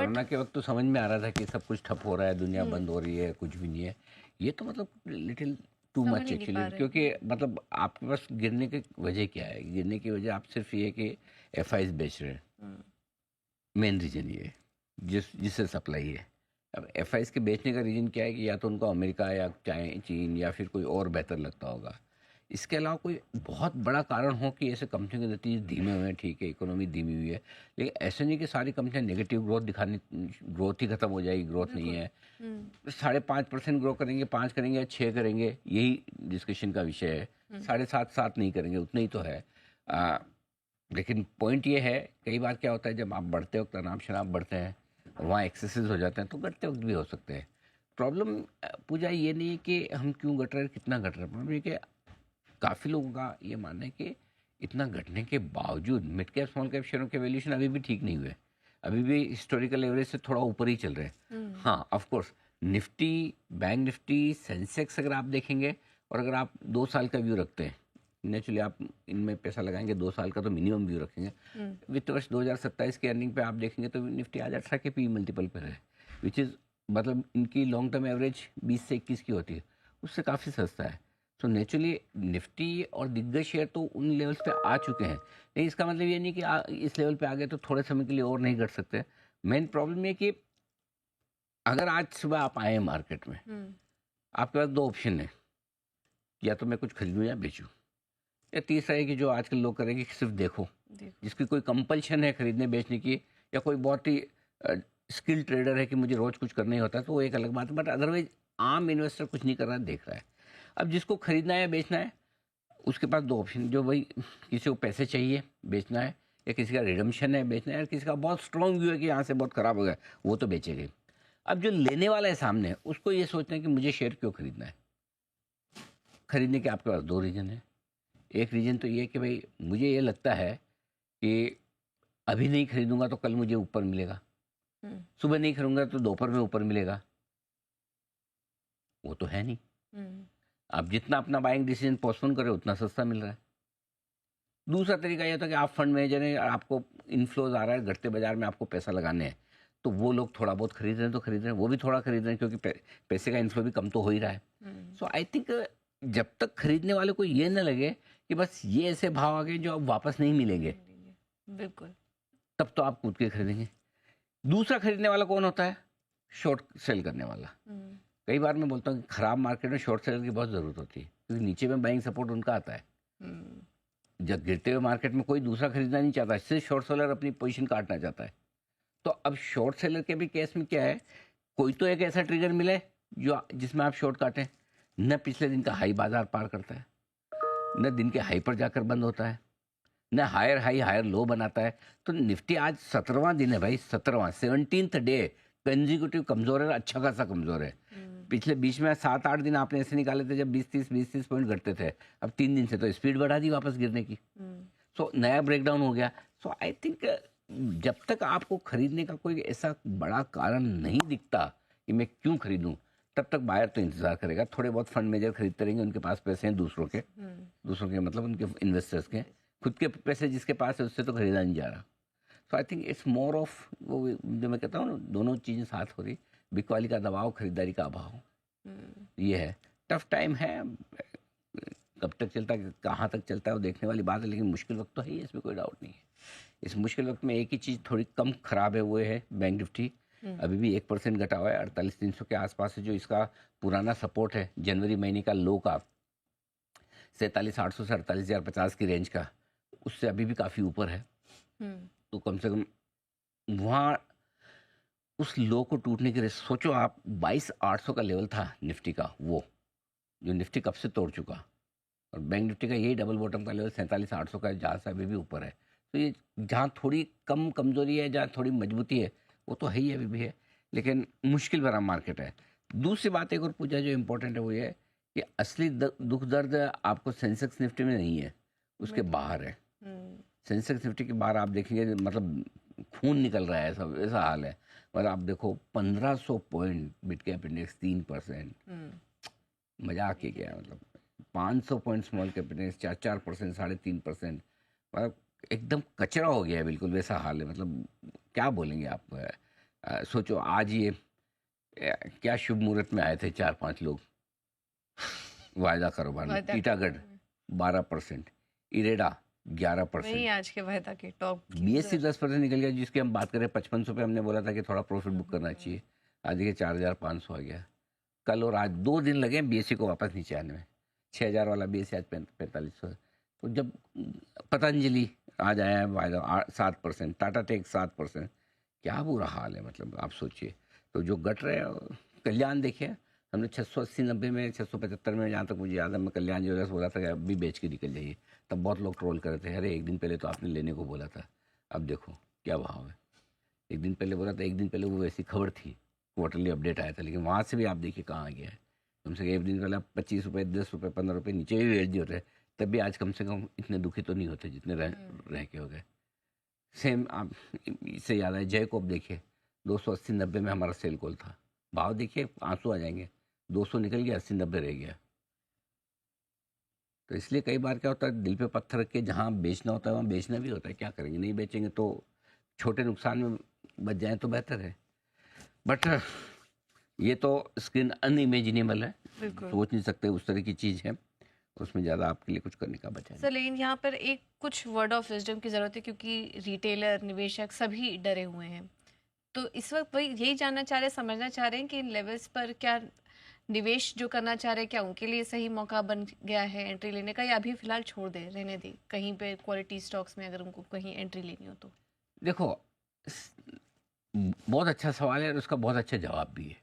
Corona के वक्त तो समझ में आ रहा था कि सब कुछ ठप हो रहा है, दुनिया बंद हो रही है, कुछ भी नहीं है। ये तो मतलब लिटिल टू समझ मच ही नहीं एक्चुअली, पा रहे। क्योंकि मतलब आपके पास गिरने की वजह क्या है? गिरने की वजह आप सिर्फ ये कि एफआईज बेच रहे हैं, हम्म, मेन रीजन ये है, जिससे सप्लाई है। अब एफआईज के बेचने का रीजन क्या है कि या तो उनको अमेरिका या चीन या फिर कोई और बेहतर लगता होगा। इसके अलावा कोई बहुत बड़ा कारण हो कि ऐसे कंपनियों के नतीजे धीमे हुए हैं, ठीक है, इकोनॉमी धीमी हुई है, लेकिन ऐसे नहीं कि सारी कंपनियां नेगेटिव ग्रोथ दिखाने, ग्रोथ ही खत्म हो जाएगी, ग्रोथ नहीं बिल्कुल। है। हम्म। 5.5% ग्रो करेंगे, 5 करेंगे या 6 करेंगे, यही डिस्कशन का विषय है। हम्म। 7.5 नहीं करेंगे, उतना ही तो है। आ, लेकिन पॉइंट ये है, कई बार क्या होता है जब आप बढ़ते वक्त अनाप शनाप बढ़ते हैं, वहाँ एक्सेसेस हो जाते हैं, तो घटते वक्त भी हो सकते हैं। प्रॉब्लम पूजा ये नहीं है कि हम क्यों घट रहे हैं, कितना घट रहा है। प्रॉब्लम ये कि काफ़ी लोगों का ये मानना है कि इतना घटने के बावजूद मिड कैप स्मॉल कैप शेयरों के वैल्यूएशन अभी भी ठीक नहीं हुए, अभी भी हिस्टोरिकल एवरेज से थोड़ा ऊपर ही चल रहे हैं। हम्म। हाँ, of course Nifty, bank Nifty, Sensex अगर आप देखेंगे, और अगर आप 2 साल का व्यू रखते हैं, नेचुरली आप इनमें पैसा लगाएंगे, 2 साल का तो मिनिमम व्यू रखेंगे। हम्म। वित्त वर्ष 2027 की अर्निंग पे आप देखेंगे तो निफ्टी आज 18 के पी मल्टीपल पर है, विच इज़ मतलब इनकी लॉन्ग टर्म एवरेज 20 से 21 की होती है, उससे काफ़ी सस्ता है। तो नेचुरली निफ्टी और दिग्गज शेयर तो उन लेवल्स पे आ चुके हैं, लेकिन इसका मतलब ये नहीं कि इस लेवल पे आ गए तो थोड़े समय के लिए और नहीं घट सकते। मेन प्रॉब्लम ये कि अगर आज सुबह आप आए मार्केट में, हम्म। आपके पास दो ऑप्शन है, या तो मैं कुछ खरीदूं या बेचूं, या तीसरा है कि जो आजकल लोग करेंगे कि सिर्फ देखो, देखो। जिसकी कोई कंपल्शन है खरीदने बेचने की, या कोई बहुत ही स्किल ट्रेडर है कि मुझे रोज कुछ करना ही होता है, तो वो एक अलग बात है। बट अदरवाइज आम इन्वेस्टर कुछ नहीं कर रहा है, देख रहा है। अब जिसको खरीदना है या बेचना है, उसके पास दो ऑप्शन, जो भाई किसी को पैसे चाहिए बेचना है, या किसी का रिडम्शन है बेचना है, या किसी का बहुत स्ट्रॉन्ग व्यू है कि यहाँ से बहुत खराब हो गया, वो तो बेचेगा। अब जो लेने वाला है सामने, उसको ये सोचना है कि मुझे शेयर क्यों खरीदना है। खरीदने के आपके पास दो रीजन है। एक रीजन तो ये कि भाई मुझे ये लगता है कि अभी नहीं खरीदूंगा तो कल मुझे ऊपर मिलेगा, हम्म। सुबह नहीं खरीदूंगा तो दोपहर में ऊपर मिलेगा, वो तो है नहीं। हम्म। आप जितना अपना बाइंग डिसीजन पोस्टपोन करें उतना सस्ता मिल रहा है। दूसरा तरीका ये होता है कि आप फंड मैनेजर हैं, आपको इनफ्लोज आ रहा है, घटते बाजार में आपको पैसा लगाने हैं, तो वो लोग थोड़ा बहुत खरीद रहे हैं तो खरीद रहे हैं, वो भी थोड़ा खरीद रहे हैं, क्योंकि पैसे का इन्फ्लो भी कम तो हो ही रहा है। हम्म। सो आई थिंक जब तक खरीदने वाले को ये ना लगे कि बस ये ऐसे भाव आ गए जो अब वापस नहीं मिलेंगे, बिल्कुल। तब तो आप कूद के खरीदेंगे। दूसरा खरीदने वाला कौन होता है? शॉर्ट सेल करने वाला। हम्म। कई बार मैं बोलता हूँ कि खराब मार्केट में शॉर्ट सेलर की बहुत ज़रूरत होती है, क्योंकि नीचे में बाइंग सपोर्ट उनका आता है। हम्म। जब गिरते हुए मार्केट में कोई दूसरा खरीदना नहीं चाहता, सिर्फ शॉर्ट सेलर अपनी पोजीशन काटना चाहता है। तो अब शॉर्ट सेलर के भी केस में क्या है, कोई तो एक ऐसा ट्रिगर मिले जो जिसमें आप शॉर्ट काटें, न पिछले दिन का हाई बाजार पार करता है, न दिन के हाई पर जाकर बंद होता है, न हायर हाई हायर लो बनाता है। तो निफ्टी आज 17वां दिन है भाई, 17वां 17th डे कंजिक्यूटिव कमजोर है, अच्छा खासा कमजोर है। पिछले बीच में 7-8 दिन आपने ऐसे निकाले थे जब 20-30 पॉइंट घटते थे, अब 3 दिन से तो स्पीड बढ़ा दी वापस गिरने की। सो नया ब्रेकडाउन हो गया। सो आई थिंक जब तक आपको खरीदने का कोई ऐसा बड़ा कारण नहीं दिखता कि मैं क्यों खरीदूं, तब तक बायर तो इंतजार करेगा। थोड़े बहुत फंड मैनेजर खरीदते रहेंगे, उनके पास पैसे हैं दूसरों के मतलब उनके इन्वेस्टर्स के, खुद के पैसे जिसके पास है उससे तो खरीदा नहीं जा रहा। So I think it's more of वो जो मैं कहता हूँ ना, दोनों चीज़ें साथ हो रही, बिकवाली का दबाव, खरीदारी का अभाव, ये है। टफ टाइम है, कब तक चलता है, कहाँ तक चलता है वो देखने वाली बात है, लेकिन मुश्किल वक्त तो है ही, इसमें कोई डाउट नहीं है। इस मुश्किल वक्त में एक ही चीज़ थोड़ी कम खराब है, वो है बैंक निफ्टी। अभी भी 1% घटा हुआ है, 48,300 के आसपास है, जो इसका पुराना सपोर्ट है जनवरी महीने का लो का 47,800 से 48,050 की रेंज का, उससे अभी भी काफ़ी ऊपर है। तो कम से कम वहाँ उस लो को टूटने के लिए सोचो आप, 22,800 का लेवल था निफ्टी का, वो जो निफ्टी कब से तोड़ चुका, और बैंक निफ्टी का यही डबल बॉटम का लेवल 47,800 का है, जहाँ से अभी भी ऊपर है। तो ये जहाँ थोड़ी कम कमजोरी है, जहाँ थोड़ी मजबूती है, वो तो है ही, अभी भी है, लेकिन मुश्किल भरा मार्केट है। दूसरी बात एक और पूछा जो इम्पोर्टेंट है, वो ये है कि असली दुख दर्द आपको सेंसेक्स निफ्टी में नहीं है, उसके बाहर है। सेंसेक्स निफ्टी के बाहर आप देखेंगे मतलब खून निकल रहा है, सब ऐसा हाल है। और आप देखो 1500 पॉइंट मिड कैप इंडेक्स 3%, मजाक ही क्या है, मतलब 500 पॉइंट स्मॉल कैप इंडेक्स 4-4%, 3.5%, मतलब एकदम कचरा हो गया है, बिल्कुल वैसा हाल है। मतलब क्या बोलेंगे आप, सोचो आज ये क्या शुभ मुहूर्त में आए थे 4-5 लोग वायदा कारोबार में। वायदा टीटागढ़ करोगे। 12%, इरेडा वही 11%, आज के वायदा के टॉप बीएससी 10% निकल गया, जिसकी हम बात करें 5500 पे हमने बोला था कि थोड़ा प्रॉफिट बुक करना हम्म, चाहिए। आज देखिए 4500 आ गया। कल और आज 2 दिन लगे बीएससी को वापस नीचे आने में। 6000 वाला बीएससी आज 4500 है। तो जब पतंजलि आज आया है वायदा 7%, टाटा टेक 7%, क्या बुरा हाल है, मतलब आप सोचिए। तो जो घट रहे हैं, कल्याण देखिए, हमने 680-90 में, 675 में, जहाँ तक मुझे याद है, मैं कल्याण ज्वेलर्स बोला था कि अभी बेच के निकल जाइए। तब बहुत लोग ट्रोल कर रहे थे, अरे एक दिन पहले तो आपने लेने को बोला था। अब देखो क्या भाव है। एक दिन पहले बोला था, एक दिन पहले वो वैसी खबर थी, क्वार्टरली अपडेट आया था, लेकिन वहाँ से भी आप देखिए कहाँ आ गया है। कम से कम एक दिन पहले आप 25 रुपये, 10 रुपये, 15 रुपये नीचे भी बेच दिए होते, तब भी आज कम से कम इतने दुखी तो नहीं होते जितने रह के हो गए। सेम आप, इससे याद है जयकोप देखिए, 280-90 में हमारा सेल कॉल था। भाव देखिए, आंसू आ जाएंगे। 200 निकल गया, 80-90 रह गया। तो इसलिए कई बार क्या होता है, दिल पे पत्थर रख के जहाँ बेचना होता है वहाँ बेचना भी होता है। क्या करेंगे, नहीं बेचेंगे तो छोटे नुकसान में बच जाएं तो बेहतर है। बट ये तो स्क्रीन अनइमेजिनेबल है, बिल्कुल। सोच नहीं सकते, उस तरह की चीज़ है, उसमें ज़्यादा आपके लिए कुछ करने का बचा सर लेकिन यहाँ पर एक कुछ वर्ड ऑफ विजडम की ज़रूरत है, क्योंकि रिटेलर, निवेशक सभी डरे हुए हैं। तो इस वक्त वही यही जानना चाह रहे हैं, समझना चाह रहे हैं कि इन लेवल्स पर क्या निवेश जो करना चाह रहे हैं, क्या उनके लिए सही मौका बन गया है एंट्री लेने का, या अभी फिलहाल छोड़ दे, रहने दे कहीं पे क्वालिटी स्टॉक्स में, अगर उनको कहीं एंट्री लेनी हो तो। देखो, बहुत अच्छा सवाल है और उसका बहुत अच्छा जवाब भी है।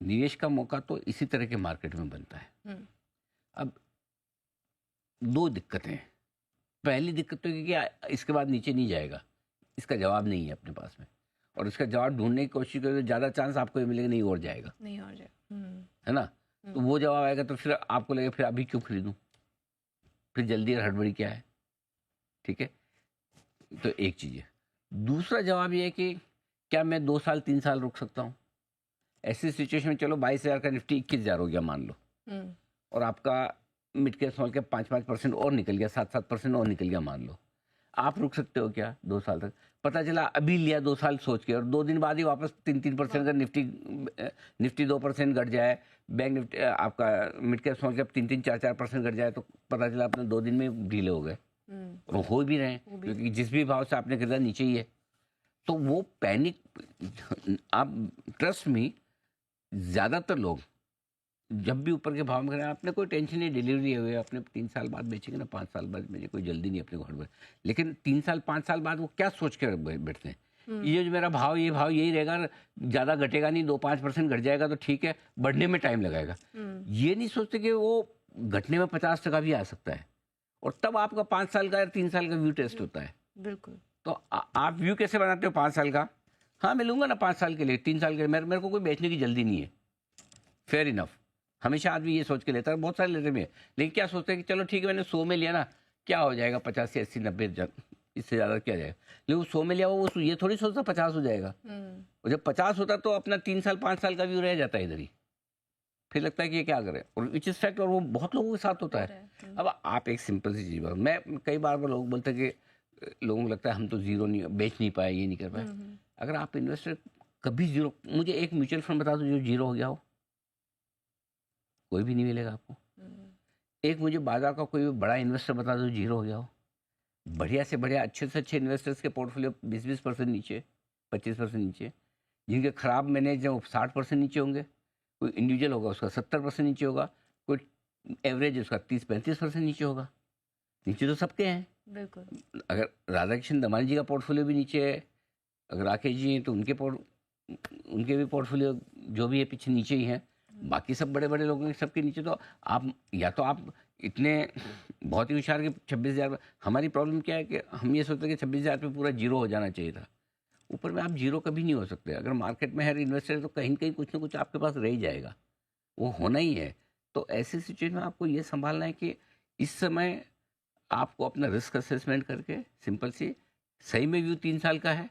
निवेश का मौका तो इसी तरह के मार्केट में बनता है। हम्म, अब दो दिक्कतें हैं। पहली दिक्कत तो ये कि इसके बाद नीचे नहीं जाएगा, इसका जवाब नहीं है अपने पास में, और इसका जवाब ढूंढने की कोशिश करें तो ज़्यादा चांस आपको ये मिलेगा नहीं और जाएगा, नहीं हो जाए। है ना। तो वो जवाब आएगा तो फिर आपको लगेगा फिर अभी क्यों खरीदूं, फिर जल्दी और हड़बड़ी क्या है। ठीक है, तो एक चीज़ है। दूसरा जवाब ये है कि क्या मैं 2 साल 3 साल रुक सकता हूँ। ऐसी सिचुएशन में चलो 22,000 का निफ्टी 21,000 हो गया मान लो, और आपका मिड कैप स्मॉल कैप 5-5% और निकल गया, 7-7% और निकल गया मान लो। आप रुक सकते हो क्या 2 साल तक? पता चला अभी लिया 2 साल सोच के, और 2 दिन बाद ही वापस 3-3% का निफ्टी 2% घट जाए, बैंक निफ्टी आपका मिड कैप स्मॉल कैप 3-4% घट जाए, तो पता चला अपने 2 दिन में ढीले हो गए। और हो भी रहे हैं, क्योंकि जिस भी भाव से आपने खरीदा नीचे ही है। तो वो पैनिक, आप ट्रस्ट में, ज़्यादातर लोग जब भी ऊपर के भाव में करें, आपने कोई टेंशन नहीं, डिलीवरी हुई है, अपने 3 साल बाद बेचेंगे ना, 5 साल बाद बेचेंगे, कोई जल्दी नहीं अपने घर में। लेकिन 3 साल 5 साल बाद वो क्या सोच के बैठते हैं, ये जो मेरा भाव, ये भाव यही रहेगा, ज़्यादा घटेगा नहीं, 2-5% घट जाएगा तो ठीक है, बढ़ने में टाइम लगाएगा। ये नहीं सोचते कि वो घटने में 50% भी आ सकता है, और तब आपका 5 साल का या 3 साल का व्यू टेस्ट होता है। बिल्कुल। तो आप व्यू कैसे बनाते हो 5 साल का? हाँ मैं लूँगा ना 5 साल के लिए, 3 साल के लिए, मेरे को कोई बेचने की जल्दी नहीं है। Fair enough. हमेशा आदमी ये सोच के लेता है, बहुत सारे लेते भी हैं, लेकिन क्या सोचते हैं कि चलो ठीक है, मैंने 100 में लिया ना, क्या हो जाएगा, 85, 80, 90, इससे ज़्यादा क्या जाएगा। लेकिन वो 100 में लिया वो ये थोड़ी सोचता 50 हो जाएगा। और जब 50 होता तो अपना 3 साल 5 साल का व्यू रह जाता है इधर ही। फिर लगता है कि ये क्या करे, और विच इज फैक्ट, और वो बहुत लोगों के साथ होता है। अब आप एक सिंपल सी चीज़, मैं कई बार वो लोग बोलते हैं कि लोगों को लगता है हम तो जीरो नहीं बेच नहीं पाए, ये नहीं कर पाए। अगर आप इन्वेस्टर कभी जीरो, मुझे एक म्यूचुअल फंड बता दो जो जीरो हो गया हो, कोई भी नहीं मिलेगा आपको। एक मुझे बाजार का कोई भी बड़ा इन्वेस्टर बता दो जीरो हो गया हो। बढ़िया से बढ़िया, अच्छे से अच्छे इन्वेस्टर्स के पोर्टफोलियो 20-20% नीचे, 25% नीचे, जिनके खराब मैनेज है वो 60% नीचे होंगे। कोई इंडिविजुअल होगा उसका 70% नीचे होगा, कोई एवरेज उसका 30-35% नीचे होगा। नीचे तो सबके हैं। बिल्कुल। अगर राधा कृष्ण दमानी जी का पोर्टफोलियो भी नीचे है, अगर राकेश जी हैं तो उनके भी पोर्टफोलियो जो भी है पीछे नीचे ही हैं। बाकी सब बड़े बड़े लोगों के सबके नीचे। तो आप या तो आप इतने बहुत ही होशियार के 26,000। हमारी प्रॉब्लम क्या है कि हम ये सोचते हैं कि 26,000 पे पूरा जीरो हो जाना चाहिए था। ऊपर में आप जीरो कभी नहीं हो सकते। अगर मार्केट में हर इन्वेस्टर है तो कहीं ना कहीं कुछ ना कुछ आपके पास रह ही जाएगा, वो होना ही है। तो ऐसी सिचुएशन में आपको ये संभालना है कि इस समय आपको अपना रिस्क असेसमेंट करके सिंपल सी, सही में व्यू 3 साल का है,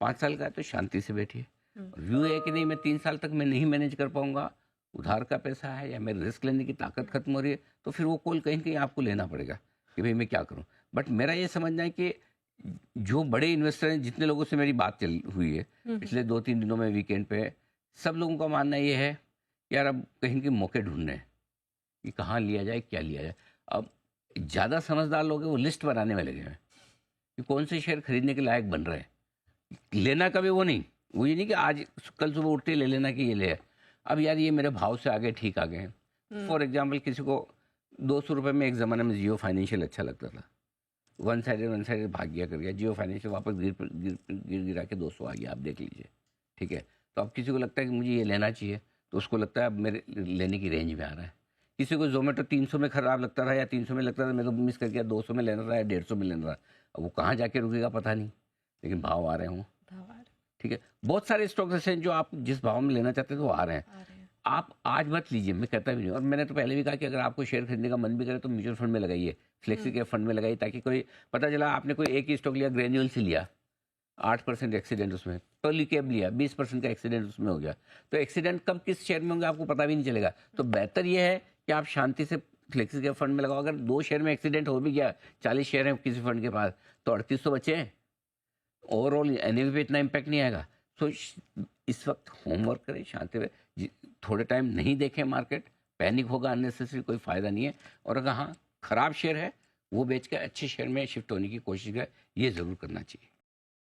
5 साल का है, तो शांति से बैठिए। व्यू है कि नहीं मैं 3 साल तक मैं नहीं मैनेज कर पाऊंगा, उधार का पैसा है या मेरे रिस्क लेने की ताकत खत्म हो रही है, तो फिर वो कॉल कहीं ना कहीं आपको लेना पड़ेगा कि भाई मैं क्या करूं। बट मेरा ये समझना है कि जो बड़े इन्वेस्टर हैं, जितने लोगों से मेरी बात चल हुई है पिछले 2-3 दिनों में वीकेंड पे, सब लोगों का मानना ये है कि यार अब कहीं के मौके ढूंढने हैं कि कहाँ लिया जाए, क्या लिया जाए। अब ज़्यादा समझदार लोग हैं, वो लिस्ट बनाने में लगे हैं कि कौन से शेयर खरीदने के लायक बन रहे हैं। लेना कभी वो नहीं, वो ये नहीं कि आज कल सुबह उठते ही ले लेना कि ये ले। अब यार ये मेरे भाव से आगे ठीक आ गए हैं। फॉर एग्जाम्पल किसी को 200 रुपये में एक ज़माने में जियो फाइनेंशियल अच्छा लगता था, वन साइडेड भाग गया कर गया, जियो फाइनेंशियल वापस गिरा के 200 आ गया, आप देख लीजिए, ठीक है। तो अब किसी को लगता है कि मुझे ये लेना चाहिए, तो उसको लगता है अब मेरे लेने की रेंज में आ रहा है। किसी को जोमेटो 300 में ख़राब लगता था या 300 में लगता था, मैं तो मिस कर गया, 200 में लेना था या 150 में लेना था। अब वो कहाँ जाके रुकेगा पता नहीं, लेकिन भाव आ रहे हों, ठीक है। बहुत सारे स्टॉक्स ऐसे हैं जो आप जिस भाव में लेना चाहते हैं तो वो आ रहे हैं। आप आज मत लीजिए, मैं कहता भी नहीं, और मैंने तो पहले भी कहा कि अगर आपको शेयर खरीदने का मन भी करे तो म्यूचुअल फंड में लगाइए, फ्लेक्सी के फंड में लगाइए, ताकि कोई पता चला आपने कोई एक ही स्टॉक लिया, ग्रेन्यूल से लिया, 8% एक्सीडेंट उसमें, पहली कैब लिया, 20% का एक्सीडेंट उसमें हो गया, तो एक्सीडेंट कब किस शेयर में होंगे आपको पता भी नहीं चलेगा। तो बेहतर ये है कि आप शांति से फ्लेक्सी के फंड में लगाओ। अगर 2 शेयर में एक्सीडेंट हो भी गया, 40 शेयर है किसी फंड के पास, तो 38 तो बचे हैं, ओवरऑल एनएवी पे इतना इम्पैक्ट नहीं आएगा। तो इस वक्त होमवर्क करें शांति में, थोड़े टाइम नहीं देखें मार्केट, पैनिक होगा अननेसेसरी, कोई फ़ायदा नहीं है। और अगर हाँ ख़राब शेयर है वो बेच के अच्छे शेयर में शिफ्ट होने की कोशिश करें, ये ज़रूर करना चाहिए।